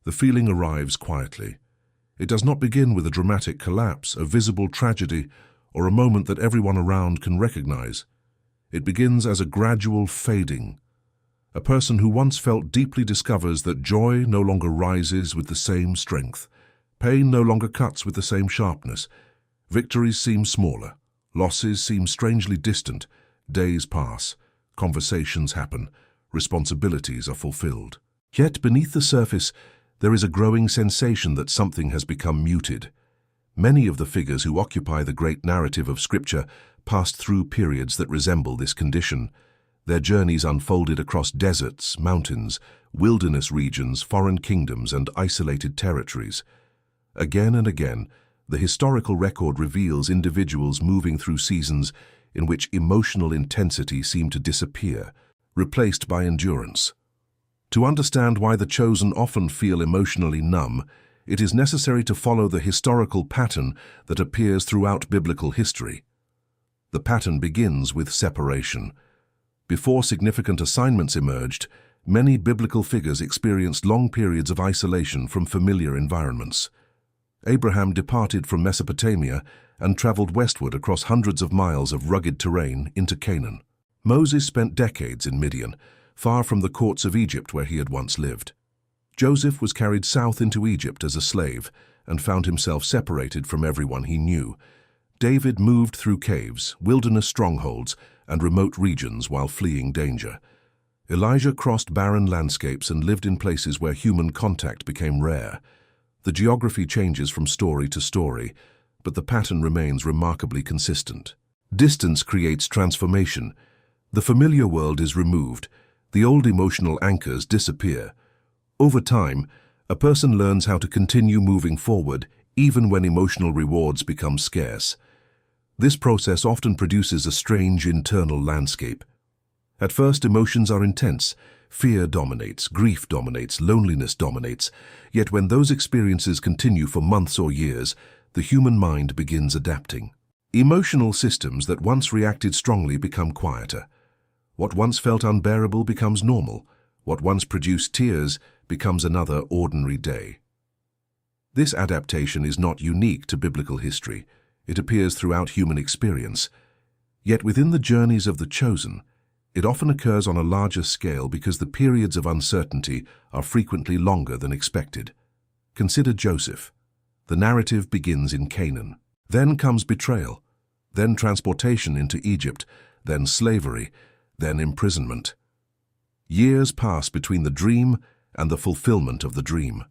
The feeling arrives quietly. It does not begin with a dramatic collapse, a visible tragedy, or a moment that everyone around can recognize. It begins as a gradual fading. A person who once felt deeply discovers that joy no longer rises with the same strength. Pain no longer cuts with the same sharpness. Victories seem smaller. Losses seem strangely distant. Days pass. Conversations happen. Responsibilities are fulfilled. Yet beneath the surface, there is a growing sensation that something has become muted. Many of the figures who occupy the great narrative of Scripture passed through periods that resemble this condition. Their journeys unfolded across deserts, mountains, wilderness regions, foreign kingdoms, and isolated territories. Again and again, the historical record reveals individuals moving through seasons in which emotional intensity seemed to disappear, replaced by endurance. To understand why the chosen often feel emotionally numb, it is necessary to follow the historical pattern that appears throughout biblical history. The pattern begins with separation. Before significant assignments emerged, many biblical figures experienced long periods of isolation from familiar environments. Abraham departed from Mesopotamia and traveled westward across hundreds of miles of rugged terrain into Canaan. Moses spent decades in Midian, far from the courts of Egypt where he had once lived. Joseph was carried south into Egypt as a slave and found himself separated from everyone he knew. David moved through caves, wilderness strongholds, and remote regions while fleeing danger. Elijah crossed barren landscapes and lived in places where human contact became rare. The geography changes from story to story, but the pattern remains remarkably consistent. Distance creates transformation. The familiar world is removed. The old emotional anchors disappear. Over time, a person learns how to continue moving forward even when emotional rewards become scarce. This process often produces a strange internal landscape. At first, emotions are intense. Fear dominates, grief dominates, loneliness dominates. Yet when those experiences continue for months or years, the human mind begins adapting. Emotional systems that once reacted strongly become quieter. What once felt unbearable becomes normal. What once produced tears becomes another ordinary day. This adaptation is not unique to biblical history. It appears throughout human experience. Yet within the journeys of the chosen, it often occurs on a larger scale because the periods of uncertainty are frequently longer than expected. Consider Joseph. The narrative begins in Canaan. Then comes betrayal, then transportation into Egypt, then slavery, then imprisonment. Years pass between the dream and the fulfillment of the dream.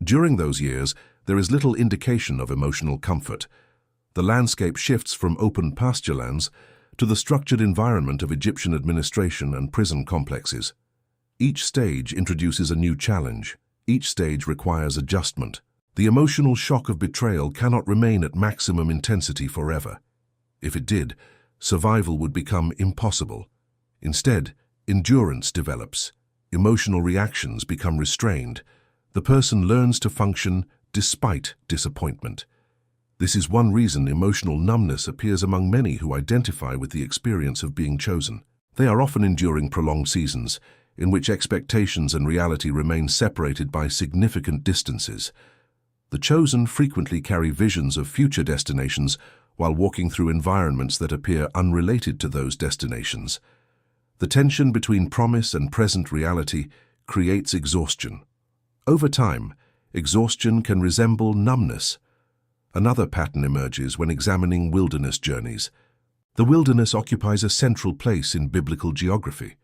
During those years, there is little indication of emotional comfort. The landscape shifts from open pasturelands to the structured environment of Egyptian administration and prison complexes. Each stage introduces a new challenge. Each stage requires adjustment. The emotional shock of betrayal cannot remain at maximum intensity forever. If it did, survival would become impossible. Instead, endurance develops. Emotional reactions become restrained. The person learns to function despite disappointment. This is one reason emotional numbness appears among many who identify with the experience of being chosen. They are often enduring prolonged seasons, in which expectations and reality remain separated by significant distances. The chosen frequently carry visions of future destinations while walking through environments that appear unrelated to those destinations. The tension between promise and present reality creates exhaustion. Over time, exhaustion can resemble numbness. Another pattern emerges when examining wilderness journeys. The wilderness occupies a central place in biblical geography.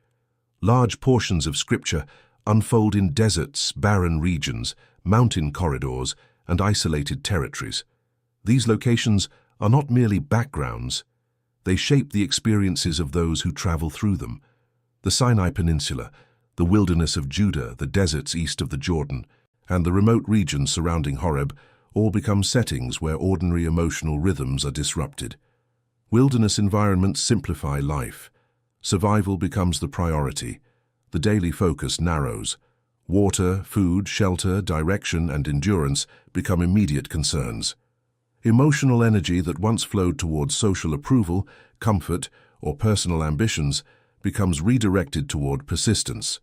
Large portions of Scripture unfold in deserts, barren regions, mountain corridors, and isolated territories. These locations are not merely backgrounds. They shape the experiences of those who travel through them. The Sinai Peninsula, the wilderness of Judah, the deserts east of the Jordan, and the remote regions surrounding Horeb all become settings where ordinary emotional rhythms are disrupted. Wilderness environments simplify life. Survival becomes the priority. The daily focus narrows. Water, food, shelter, direction, and endurance become immediate concerns. Emotional energy that once flowed towards social approval, comfort, or personal ambitions becomes redirected toward persistence.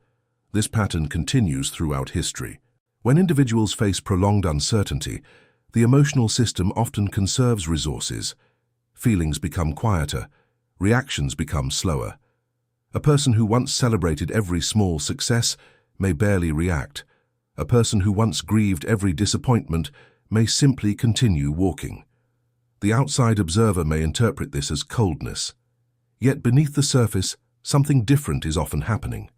This pattern continues throughout history. When individuals face prolonged uncertainty, the emotional system often conserves resources. Feelings become quieter, reactions become slower. A person who once celebrated every small success may barely react. A person who once grieved every disappointment may simply continue walking. The outside observer may interpret this as coldness. Yet beneath the surface, something different is often happening.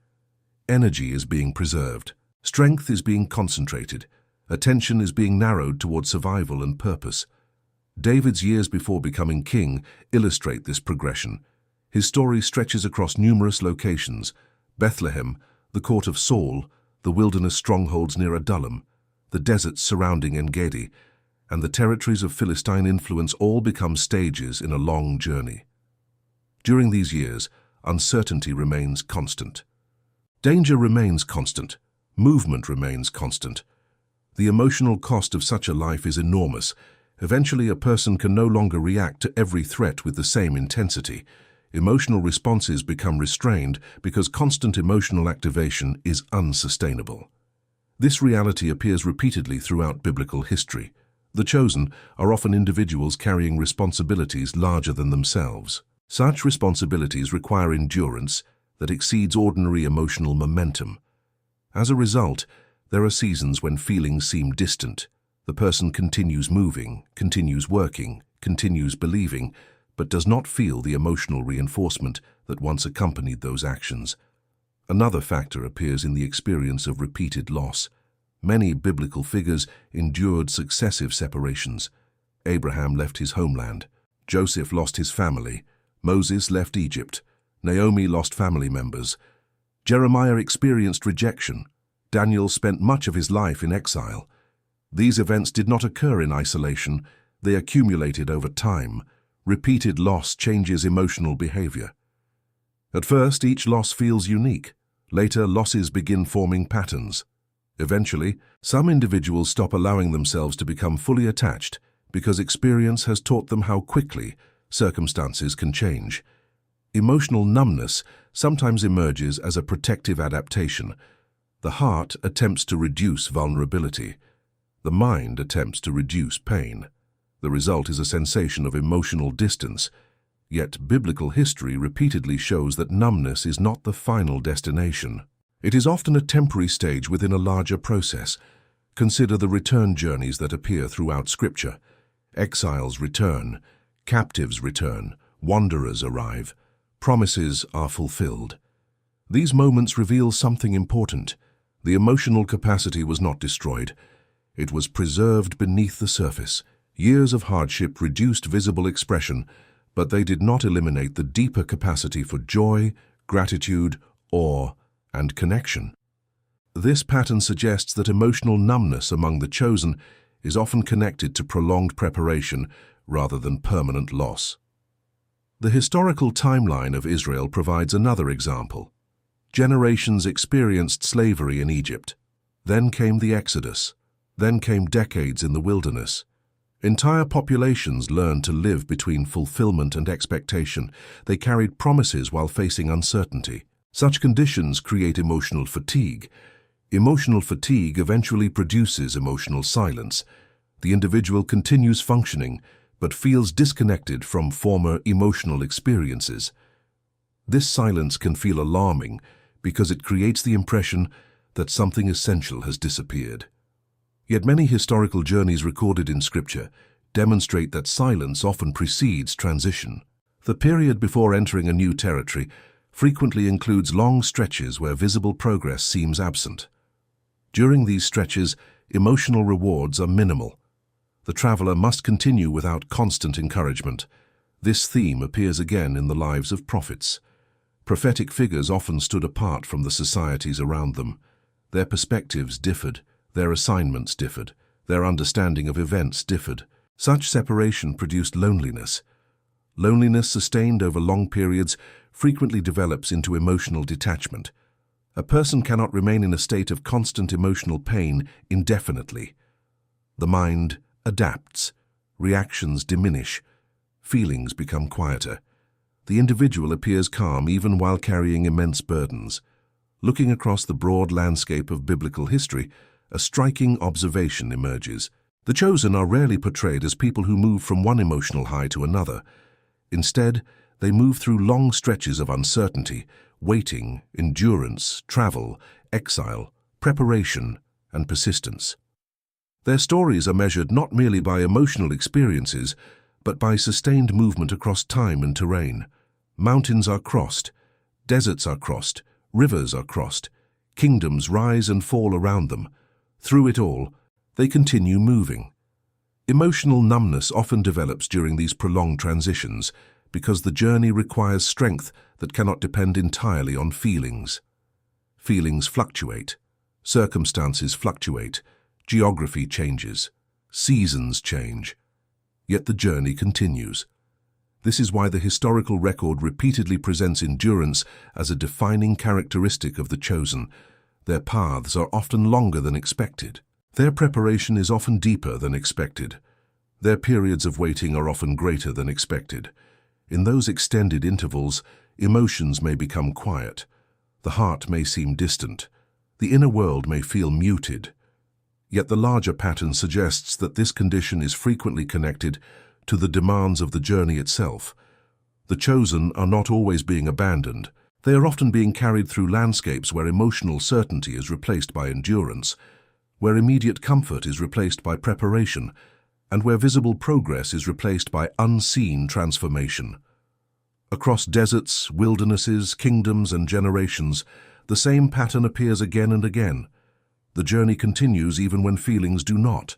Energy is being preserved. Strength is being concentrated. Attention is being narrowed toward survival and purpose. David's years before becoming king illustrate this progression. His story stretches across numerous locations: Bethlehem, the court of Saul, the wilderness strongholds near Adullam, the deserts surrounding En-Gedi, and the territories of Philistine influence all become stages in a long journey. During these years, uncertainty remains constant. Danger remains constant. Movement remains constant. The emotional cost of such a life is enormous. Eventually, a person can no longer react to every threat with the same intensity. Emotional responses become restrained because constant emotional activation is unsustainable. This reality appears repeatedly throughout biblical history. The chosen are often individuals carrying responsibilities larger than themselves. Such responsibilities require endurance that exceeds ordinary emotional momentum. As a result, there are seasons when feelings seem distant. The person continues moving, continues working, continues believing, but does not feel the emotional reinforcement that once accompanied those actions. Another factor appears in the experience of repeated loss. Many biblical figures endured successive separations. Abraham left his homeland. Joseph lost his family. Moses left Egypt. Naomi lost family members. Jeremiah experienced rejection. Daniel spent much of his life in exile. These events did not occur in isolation. They accumulated over time. Repeated loss changes emotional behavior. At first, each loss feels unique. Later, losses begin forming patterns. Eventually, some individuals stop allowing themselves to become fully attached because experience has taught them how quickly circumstances can change. Emotional numbness sometimes emerges as a protective adaptation. The heart attempts to reduce vulnerability. The mind attempts to reduce pain. The result is a sensation of emotional distance. Yet biblical history repeatedly shows that numbness is not the final destination. It is often a temporary stage within a larger process. Consider the return journeys that appear throughout Scripture. Exiles return, captives return, wanderers arrive, promises are fulfilled. These moments reveal something important. The emotional capacity was not destroyed. It was preserved beneath the surface. Years of hardship reduced visible expression, but they did not eliminate the deeper capacity for joy, gratitude, awe, and connection. This pattern suggests that emotional numbness among the chosen is often connected to prolonged preparation rather than permanent loss. The historical timeline of Israel provides another example. Generations experienced slavery in Egypt. Then came the Exodus. Then came decades in the wilderness. Entire populations learned to live between fulfillment and expectation. They carried promises while facing uncertainty. Such conditions create emotional fatigue. Emotional fatigue eventually produces emotional silence. The individual continues functioning, but feels disconnected from former emotional experiences. This silence can feel alarming because it creates the impression that something essential has disappeared. Yet many historical journeys recorded in Scripture demonstrate that silence often precedes transition. The period before entering a new territory frequently includes long stretches where visible progress seems absent. During these stretches, emotional rewards are minimal. The traveler must continue without constant encouragement. This theme appears again in the lives of prophets. Prophetic figures often stood apart from the societies around them. Their perspectives differed, their assignments differed, their understanding of events differed. Such separation produced loneliness. Loneliness sustained over long periods frequently develops into emotional detachment. A person cannot remain in a state of constant emotional pain indefinitely. The mind adapts, reactions diminish, feelings become quieter. The individual appears calm even while carrying immense burdens. Looking across the broad landscape of biblical history, a striking observation emerges. The chosen are rarely portrayed as people who move from one emotional high to another. Instead, they move through long stretches of uncertainty, waiting, endurance, travel, exile, preparation, and persistence. Their stories are measured not merely by emotional experiences, but by sustained movement across time and terrain. Mountains are crossed, deserts are crossed, rivers are crossed, kingdoms rise and fall around them. Through it all, they continue moving. Emotional numbness often develops during these prolonged transitions because the journey requires strength that cannot depend entirely on feelings. Feelings fluctuate, circumstances fluctuate, geography changes, seasons change, yet the journey continues. This is why the historical record repeatedly presents endurance as a defining characteristic of the chosen. Their paths are often longer than expected. Their preparation is often deeper than expected. Their periods of waiting are often greater than expected. In those extended intervals, emotions may become quiet. The heart may seem distant. The inner world may feel muted. Yet the larger pattern suggests that this condition is frequently connected to the demands of the journey itself. The chosen are not always being abandoned. They are often being carried through landscapes where emotional certainty is replaced by endurance, where immediate comfort is replaced by preparation, and where visible progress is replaced by unseen transformation. Across deserts, wildernesses, kingdoms, and generations, the same pattern appears again and again. The journey continues even when feelings do not.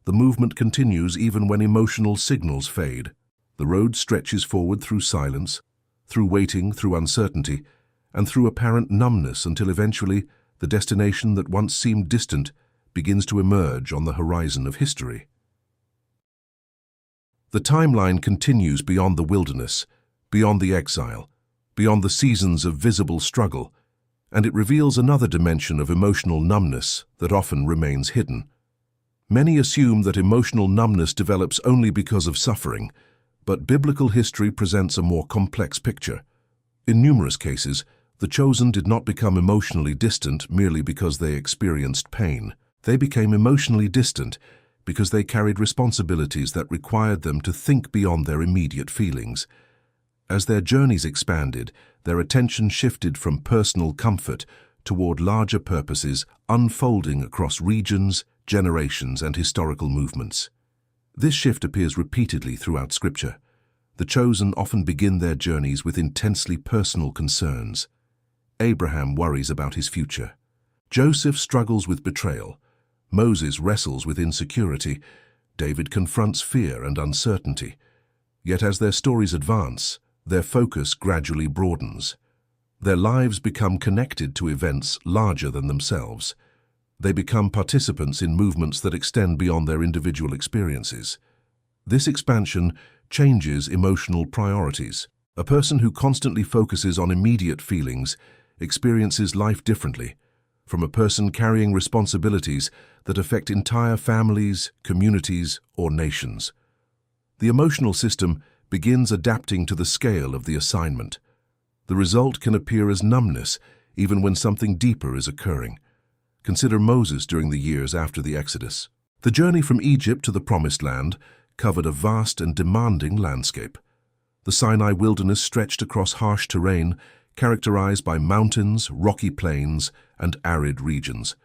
The movement continues even when emotional signals fade. The road stretches forward through silence, through waiting, through uncertainty, and through apparent numbness until eventually the destination that once seemed distant begins to emerge on the horizon of history. The timeline continues beyond the wilderness, beyond the exile, beyond the seasons of visible struggle, and it reveals another dimension of emotional numbness that often remains hidden. Many assume that emotional numbness develops only because of suffering, but biblical history presents a more complex picture. In numerous cases, the chosen did not become emotionally distant merely because they experienced pain. They became emotionally distant because they carried responsibilities that required them to think beyond their immediate feelings. As their journeys expanded, their attention shifted from personal comfort toward larger purposes unfolding across regions, generations, and historical movements. This shift appears repeatedly throughout Scripture. The chosen often begin their journeys with intensely personal concerns. Abraham worries about his future. Joseph struggles with betrayal. Moses wrestles with insecurity. David confronts fear and uncertainty. Yet as their stories advance, their focus gradually broadens. Their lives become connected to events larger than themselves. They become participants in movements that extend beyond their individual experiences. This expansion changes emotional priorities. A person who constantly focuses on immediate feelings experiences life differently from a person carrying responsibilities that affect entire families, communities, or nations. The emotional system begins adapting to the scale of the assignment. The result can appear as numbness, even when something deeper is occurring. Consider Moses during the years after the Exodus. The journey from Egypt to the Promised Land covered a vast and demanding landscape. The Sinai wilderness stretched across harsh terrain, characterized by mountains, rocky plains, and arid regions.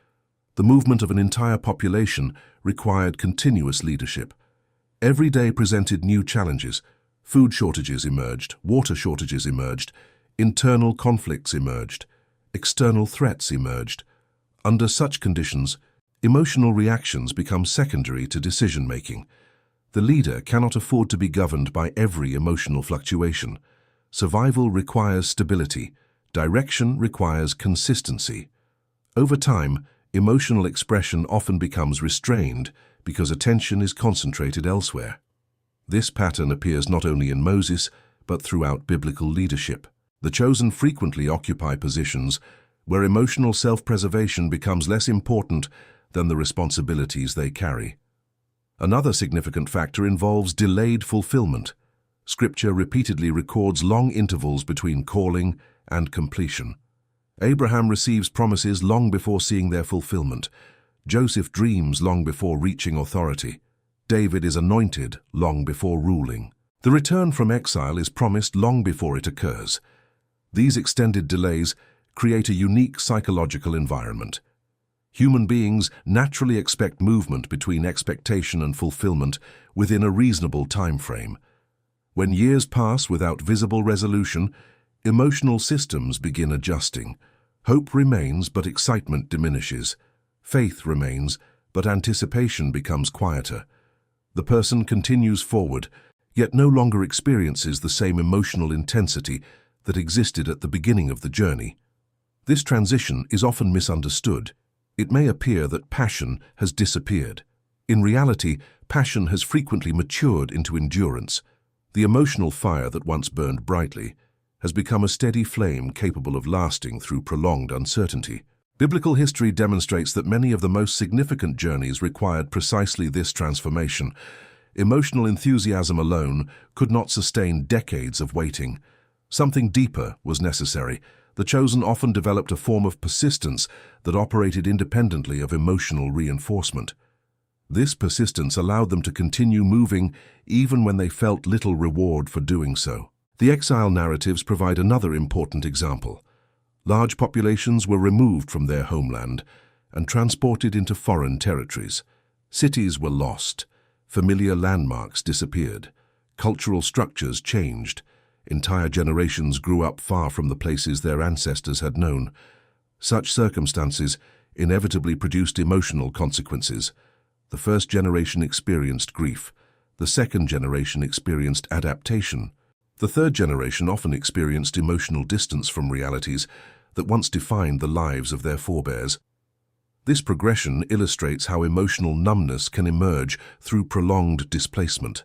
The movement of an entire population required continuous leadership. Every day presented new challenges. Food shortages emerged, water shortages emerged, internal conflicts emerged, external threats emerged. Under such conditions, emotional reactions become secondary to decision-making. The leader cannot afford to be governed by every emotional fluctuation. Survival requires stability. Direction requires consistency. Over time, emotional expression often becomes restrained because attention is concentrated elsewhere. This pattern appears not only in Moses, but throughout biblical leadership. The chosen frequently occupy positions where emotional self-preservation becomes less important than the responsibilities they carry. Another significant factor involves delayed fulfillment. Scripture repeatedly records long intervals between calling and completion. Abraham receives promises long before seeing their fulfillment. Joseph dreams long before reaching authority. David is anointed long before ruling. The return from exile is promised long before it occurs. These extended delays create a unique psychological environment. Human beings naturally expect movement between expectation and fulfillment within a reasonable time frame. When years pass without visible resolution, emotional systems begin adjusting. Hope remains, but excitement diminishes. Faith remains, but anticipation becomes quieter. The person continues forward, yet no longer experiences the same emotional intensity that existed at the beginning of the journey. This transition is often misunderstood. It may appear that passion has disappeared. In reality, passion has frequently matured into endurance. The emotional fire that once burned brightly has become a steady flame capable of lasting through prolonged uncertainty. Biblical history demonstrates that many of the most significant journeys required precisely this transformation. Emotional enthusiasm alone could not sustain decades of waiting. Something deeper was necessary. The chosen often developed a form of persistence that operated independently of emotional reinforcement. This persistence allowed them to continue moving even when they felt little reward for doing so. The exile narratives provide another important example. Large populations were removed from their homeland and transported into foreign territories. Cities were lost. Familiar landmarks disappeared. Cultural structures changed. Entire generations grew up far from the places their ancestors had known. Such circumstances inevitably produced emotional consequences. The first generation experienced grief. The second generation experienced adaptation. The third generation often experienced emotional distance from realities that once defined the lives of their forebears. This progression illustrates how emotional numbness can emerge through prolonged displacement.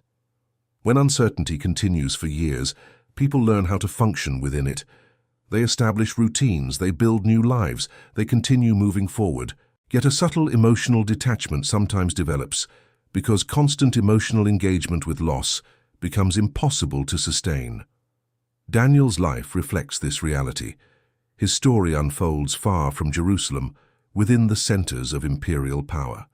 When uncertainty continues for years, people learn how to function within it. They establish routines, they build new lives, they continue moving forward. Yet a subtle emotional detachment sometimes develops because constant emotional engagement with loss becomes impossible to sustain. Daniel's life reflects this reality. His story unfolds far from Jerusalem, within the centers of imperial power.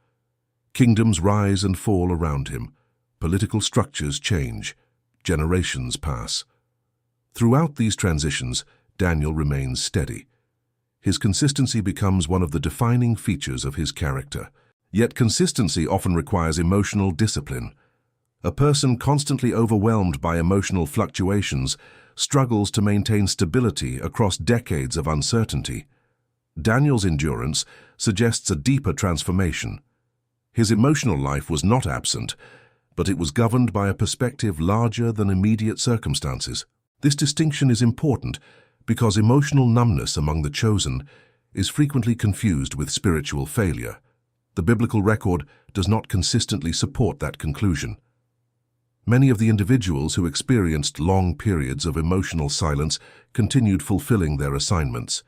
Kingdoms rise and fall around him. Political structures change. Generations pass. Throughout these transitions, Daniel remains steady. His consistency becomes one of the defining features of his character. Yet consistency often requires emotional discipline. A person constantly overwhelmed by emotional fluctuations struggles to maintain stability across decades of uncertainty. Daniel's endurance suggests a deeper transformation. His emotional life was not absent, but it was governed by a perspective larger than immediate circumstances. This distinction is important because emotional numbness among the chosen is frequently confused with spiritual failure. The biblical record does not consistently support that conclusion. Many of the individuals who experienced long periods of emotional silence continued fulfilling their assignments.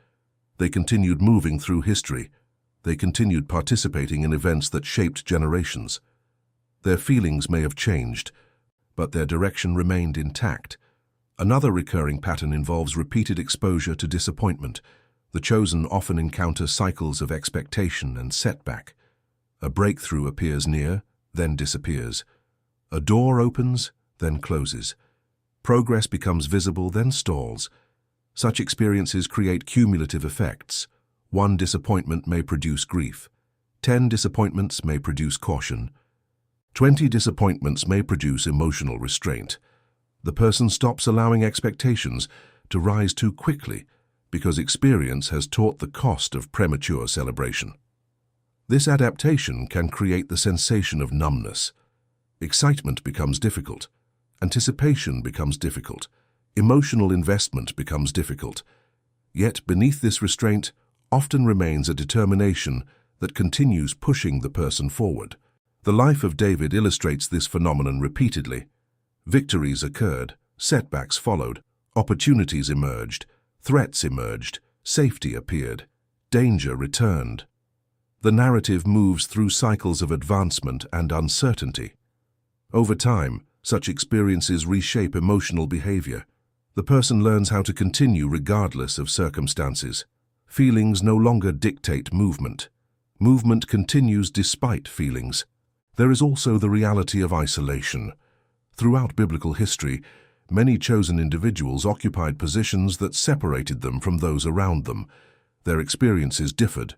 They continued moving through history. They continued participating in events that shaped generations. Their feelings may have changed, but their direction remained intact. Another recurring pattern involves repeated exposure to disappointment. The chosen often encounter cycles of expectation and setback. A breakthrough appears near, then disappears. A door opens, then closes. Progress becomes visible, then stalls. Such experiences create cumulative effects. One disappointment may produce grief. 10 disappointments may produce caution. 20 disappointments may produce emotional restraint. The person stops allowing expectations to rise too quickly because experience has taught the cost of premature celebration. This adaptation can create the sensation of numbness. Excitement becomes difficult. Anticipation becomes difficult. Emotional investment becomes difficult. Yet beneath this restraint often remains a determination that continues pushing the person forward. The life of David illustrates this phenomenon repeatedly. Victories occurred, setbacks followed, opportunities emerged, threats emerged, safety appeared, danger returned. The narrative moves through cycles of advancement and uncertainty. Over time, such experiences reshape emotional behavior. The person learns how to continue regardless of circumstances. Feelings no longer dictate movement. Movement continues despite feelings. There is also the reality of isolation. Throughout biblical history, many chosen individuals occupied positions that separated them from those around them. Their experiences differed.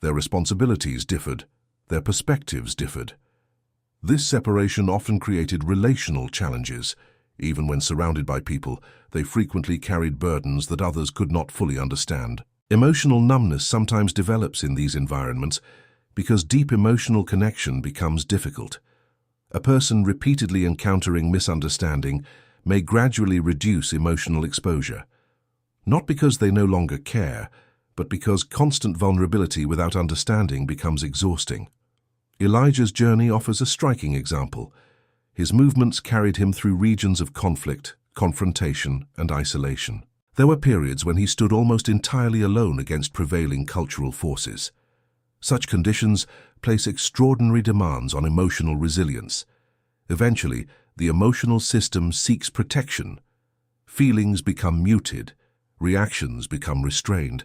Their responsibilities differed. Their perspectives differed. This separation often created relational challenges. Even when surrounded by people, they frequently carried burdens that others could not fully understand. Emotional numbness sometimes develops in these environments because deep emotional connection becomes difficult. A person repeatedly encountering misunderstanding may gradually reduce emotional exposure, not because they no longer care, but because constant vulnerability without understanding becomes exhausting. Elijah's journey offers a striking example. His movements carried him through regions of conflict, confrontation, and isolation. There were periods when he stood almost entirely alone against prevailing cultural forces. Such conditions place extraordinary demands on emotional resilience. Eventually, the emotional system seeks protection. Feelings become muted, reactions become restrained.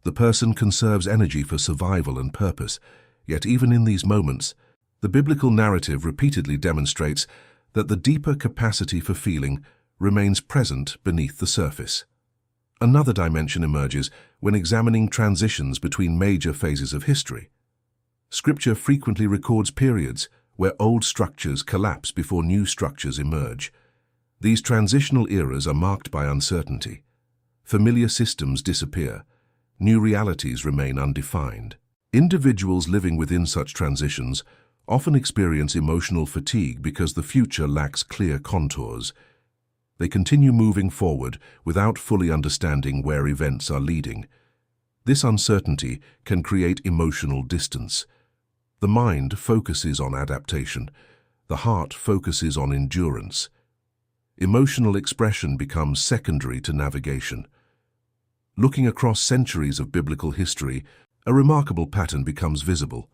The person conserves energy for survival and purpose. Yet even in these moments, the biblical narrative repeatedly demonstrates that the deeper capacity for feeling remains present beneath the surface. Another dimension emerges when examining transitions between major phases of history. Scripture frequently records periods where old structures collapse before new structures emerge. These transitional eras are marked by uncertainty. Familiar systems disappear. New realities remain undefined. Individuals living within such transitions often experience emotional fatigue because the future lacks clear contours. They continue moving forward without fully understanding where events are leading. This uncertainty can create emotional distance. The mind focuses on adaptation. The heart focuses on endurance. Emotional expression becomes secondary to navigation. Looking across centuries of biblical history, a remarkable pattern becomes visible.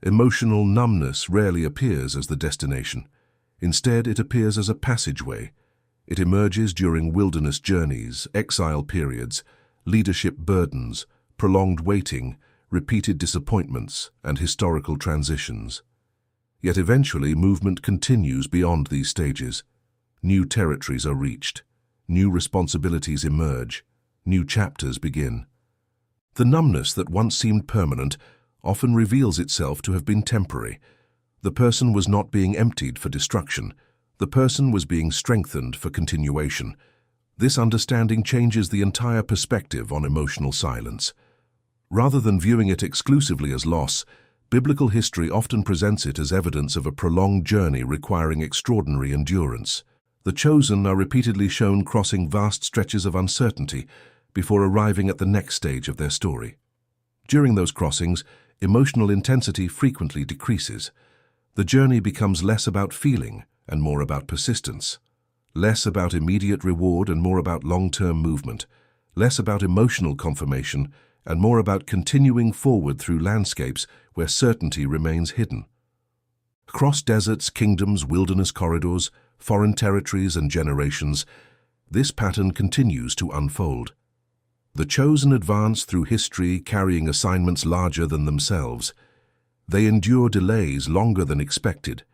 Emotional numbness rarely appears as the destination. Instead, it appears as a passageway. It emerges during wilderness journeys, exile periods, leadership burdens, prolonged waiting, repeated disappointments, and historical transitions. Yet eventually, movement continues beyond these stages. New territories are reached. New responsibilities emerge. New chapters begin. The numbness that once seemed permanent often reveals itself to have been temporary. The person was not being emptied for destruction. The person was being strengthened for continuation. This understanding changes the entire perspective on emotional silence. Rather than viewing it exclusively as loss, biblical history often presents it as evidence of a prolonged journey requiring extraordinary endurance. The chosen are repeatedly shown crossing vast stretches of uncertainty before arriving at the next stage of their story. During those crossings, emotional intensity frequently decreases. The journey becomes less about feeling and more about persistence, less about immediate reward and more about long-term movement, less about emotional confirmation and more about continuing forward through landscapes where certainty remains hidden. Across deserts, kingdoms, wilderness corridors, foreign territories and generations, this pattern continues to unfold. The chosen advance through history carrying assignments larger than themselves. They endure delays longer than expected.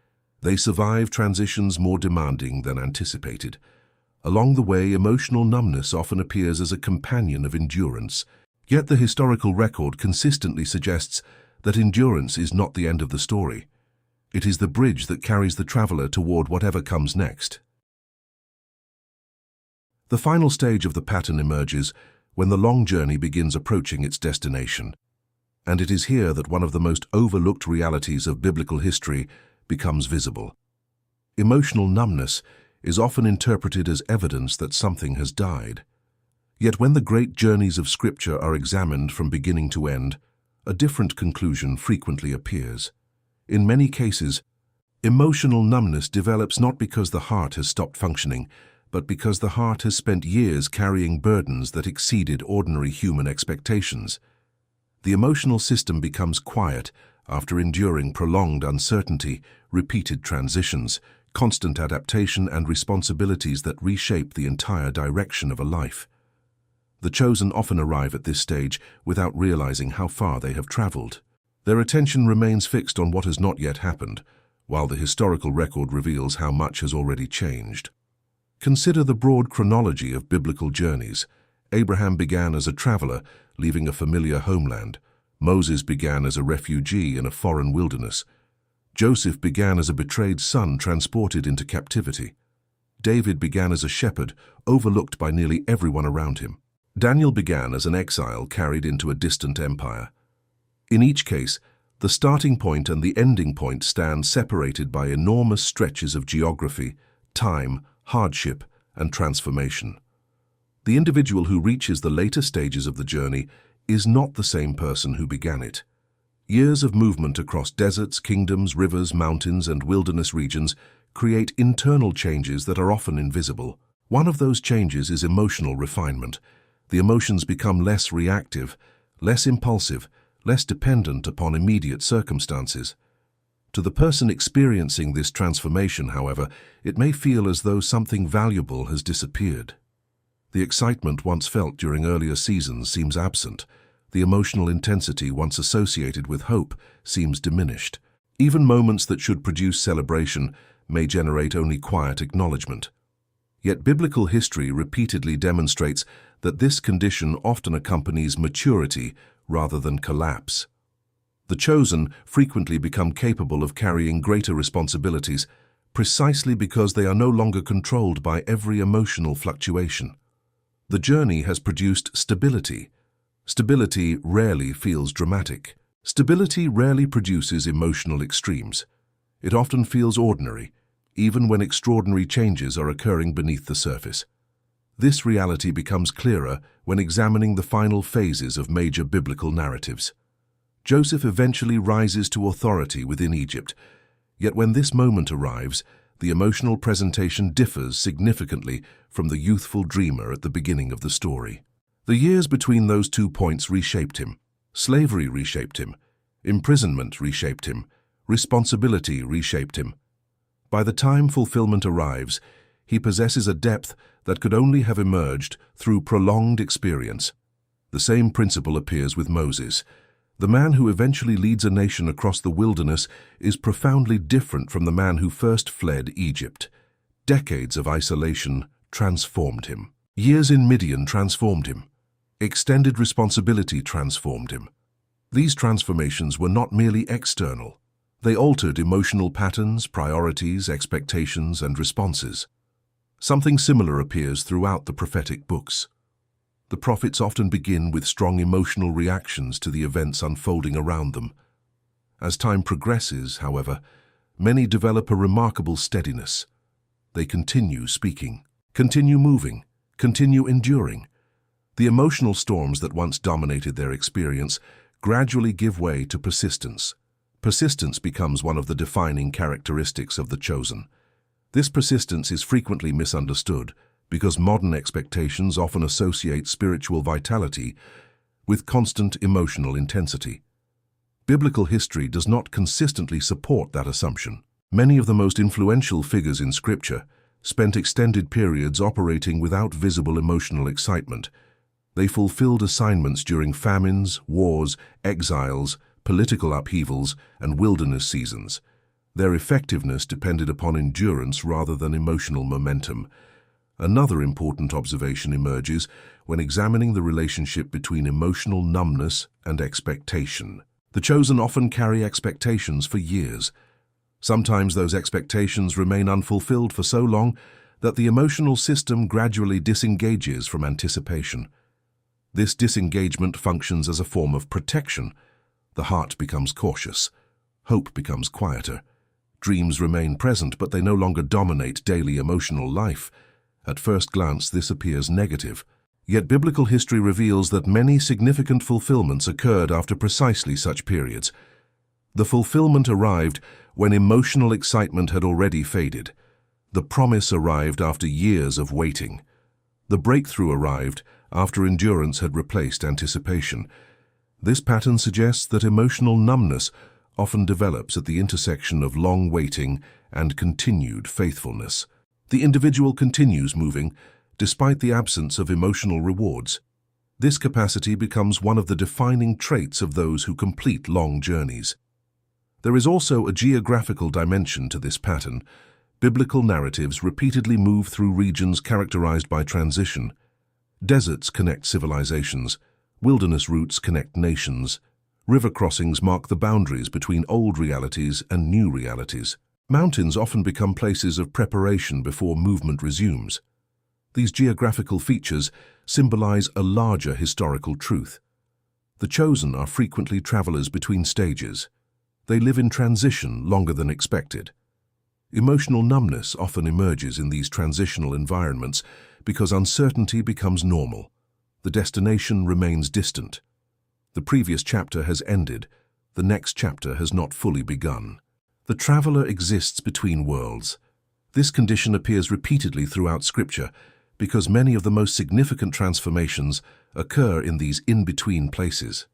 They survive transitions more demanding than anticipated. Along the way, emotional numbness often appears as a companion of endurance. Yet the historical record consistently suggests that endurance is not the end of the story. It is the bridge that carries the traveler toward whatever comes next. The final stage of the pattern emerges when the long journey begins approaching its destination. And it is here that one of the most overlooked realities of biblical history becomes visible. Emotional numbness is often interpreted as evidence that something has died. Yet when the great journeys of Scripture are examined from beginning to end, a different conclusion frequently appears. In many cases, emotional numbness develops not because the heart has stopped functioning, but because the heart has spent years carrying burdens that exceeded ordinary human expectations. The emotional system becomes quiet after enduring prolonged uncertainty, repeated transitions, constant adaptation, and responsibilities that reshape the entire direction of a life. The chosen often arrive at this stage without realizing how far they have traveled. Their attention remains fixed on what has not yet happened, while the historical record reveals how much has already changed. Consider the broad chronology of biblical journeys. Abraham began as a traveler, leaving a familiar homeland. Moses began as a refugee in a foreign wilderness. Joseph began as a betrayed son transported into captivity. David began as a shepherd, overlooked by nearly everyone around him. Daniel began as an exile carried into a distant empire. In each case, the starting point and the ending point stand separated by enormous stretches of geography, time, hardship, and transformation. The individual who reaches the later stages of the journey is not the same person who began it. Years of movement across deserts, kingdoms, rivers, mountains, and wilderness regions create internal changes that are often invisible. One of those changes is emotional refinement. The emotions become less reactive, less impulsive, less dependent upon immediate circumstances. To the person experiencing this transformation, however, it may feel as though something valuable has disappeared. The excitement once felt during earlier seasons seems absent. The emotional intensity once associated with hope seems diminished. Even moments that should produce celebration may generate only quiet acknowledgement. Yet biblical history repeatedly demonstrates that this condition often accompanies maturity rather than collapse. The chosen frequently become capable of carrying greater responsibilities precisely because they are no longer controlled by every emotional fluctuation. The journey has produced stability. Stability rarely feels dramatic. Stability rarely produces emotional extremes. It often feels ordinary, even when extraordinary changes are occurring beneath the surface. This reality becomes clearer when examining the final phases of major biblical narratives. Joseph eventually rises to authority within Egypt, yet when this moment arrives, the emotional presentation differs significantly from the youthful dreamer at the beginning of the story. The years between those 2 points reshaped him. Slavery reshaped him. Imprisonment reshaped him. Responsibility reshaped him. By the time fulfillment arrives, he possesses a depth that could only have emerged through prolonged experience. The same principle appears with Moses. The man who eventually leads a nation across the wilderness is profoundly different from the man who first fled Egypt. Decades of isolation transformed him. Years in Midian transformed him. Extended responsibility transformed him. These transformations were not merely external. They altered emotional patterns, priorities, expectations, and responses. Something similar appears throughout the prophetic books. The prophets often begin with strong emotional reactions to the events unfolding around them. As time progresses, however, many develop a remarkable steadiness. They continue speaking, continue moving, continue enduring. The emotional storms that once dominated their experience gradually give way to persistence. Persistence becomes one of the defining characteristics of the chosen. This persistence is frequently misunderstood because modern expectations often associate spiritual vitality with constant emotional intensity. Biblical history does not consistently support that assumption. Many of the most influential figures in Scripture spent extended periods operating without visible emotional excitement. They fulfilled assignments during famines, wars, exiles, political upheavals, and wilderness seasons. Their effectiveness depended upon endurance rather than emotional momentum. Another important observation emerges when examining the relationship between emotional numbness and expectation. The chosen often carry expectations for years. Sometimes those expectations remain unfulfilled for so long that the emotional system gradually disengages from anticipation. This disengagement functions as a form of protection. The heart becomes cautious. Hope becomes quieter. Dreams remain present, but they no longer dominate daily emotional life. At first glance, this appears negative. Yet biblical history reveals that many significant fulfillments occurred after precisely such periods. The fulfillment arrived when emotional excitement had already faded. The promise arrived after years of waiting. The breakthrough arrived after endurance had replaced anticipation. This pattern suggests that emotional numbness often develops at the intersection of long waiting and continued faithfulness. The individual continues moving despite the absence of emotional rewards. This capacity becomes one of the defining traits of those who complete long journeys. There is also a geographical dimension to this pattern. Biblical narratives repeatedly move through regions characterized by transition. Deserts connect civilizations, wilderness routes connect nations, river crossings mark the boundaries between old realities and new realities. Mountains often become places of preparation before movement resumes. These geographical features symbolize a larger historical truth. The chosen are frequently travelers between stages. They live in transition longer than expected. Emotional numbness often emerges in these transitional environments because uncertainty becomes normal. The destination remains distant. The previous chapter has ended. The next chapter has not fully begun. The traveler exists between worlds. This condition appears repeatedly throughout Scripture because many of the most significant transformations occur in these in-between places.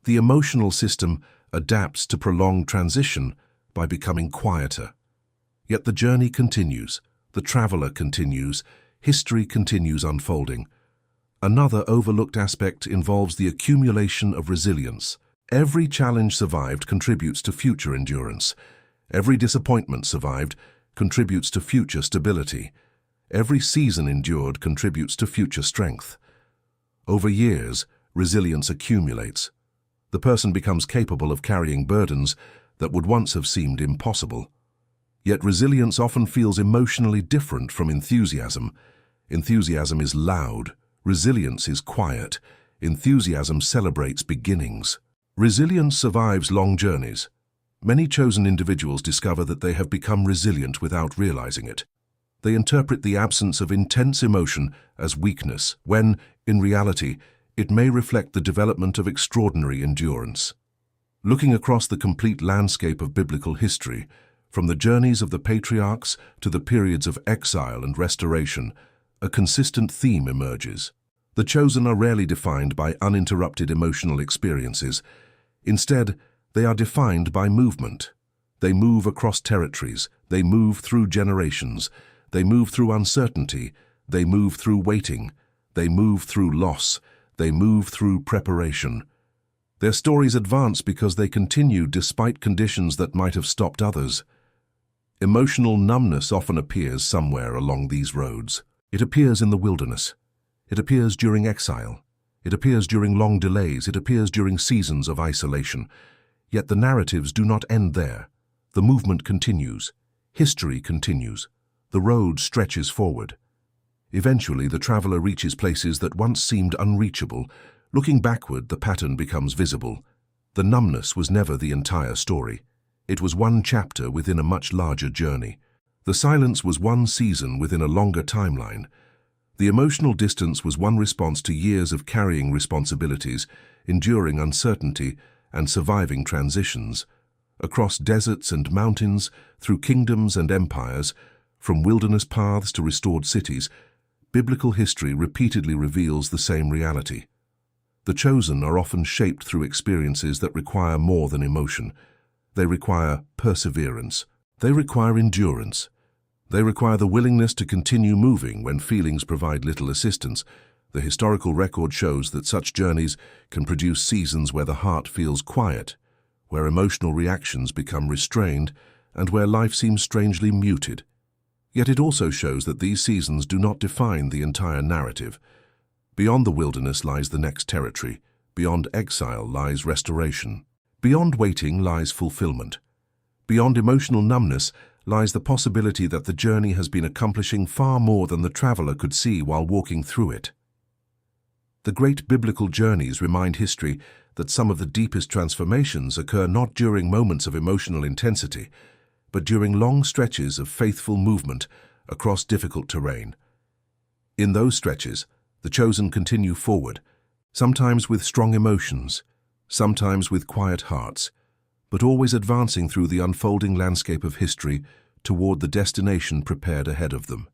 The emotional system adapts to prolonged transition by becoming quieter. Yet the journey continues, the traveler continues, history continues unfolding. Another overlooked aspect involves the accumulation of resilience. Every challenge survived contributes to future endurance. Every disappointment survived contributes to future stability. Every season endured contributes to future strength. Over years, resilience accumulates. The person becomes capable of carrying burdens that would once have seemed impossible. Yet resilience often feels emotionally different from enthusiasm. Enthusiasm is loud. Resilience is quiet. Enthusiasm celebrates beginnings. Resilience survives long journeys. Many chosen individuals discover that they have become resilient without realizing it. They interpret the absence of intense emotion as weakness, when, in reality, it may reflect the development of extraordinary endurance. Looking across the complete landscape of biblical history, from the journeys of the patriarchs to the periods of exile and restoration, a consistent theme emerges. The chosen are rarely defined by uninterrupted emotional experiences. Instead, they are defined by movement. They move across territories. They move through generations. They move through uncertainty. They move through waiting. They move through loss. They move through preparation. Their stories advance because they continue despite conditions that might have stopped others. Emotional numbness often appears somewhere along these roads. It appears in the wilderness. It appears during exile. It appears during long delays. It appears during seasons of isolation. Yet the narratives do not end there. The movement continues. History continues. The road stretches forward. Eventually, the traveler reaches places that once seemed unreachable. Looking backward, the pattern becomes visible. The numbness was never the entire story. It was one chapter within a much larger journey. The silence was one season within a longer timeline. The emotional distance was one response to years of carrying responsibilities, enduring uncertainty, and surviving transitions. Across deserts and mountains, through kingdoms and empires, from wilderness paths to restored cities, biblical history repeatedly reveals the same reality. The chosen are often shaped through experiences that require more than emotion. They require perseverance. They require endurance. They require the willingness to continue moving when feelings provide little assistance. The historical record shows that such journeys can produce seasons where the heart feels quiet, where emotional reactions become restrained, and where life seems strangely muted. Yet it also shows that these seasons do not define the entire narrative. Beyond the wilderness lies the next territory. Beyond exile lies restoration. Beyond waiting lies fulfillment. Beyond emotional numbness lies the possibility that the journey has been accomplishing far more than the traveler could see while walking through it. The great biblical journeys remind history that some of the deepest transformations occur not during moments of emotional intensity, but during long stretches of faithful movement across difficult terrain. In those stretches, the chosen continue forward, sometimes with strong emotions, sometimes with quiet hearts, but always advancing through the unfolding landscape of history toward the destination prepared ahead of them.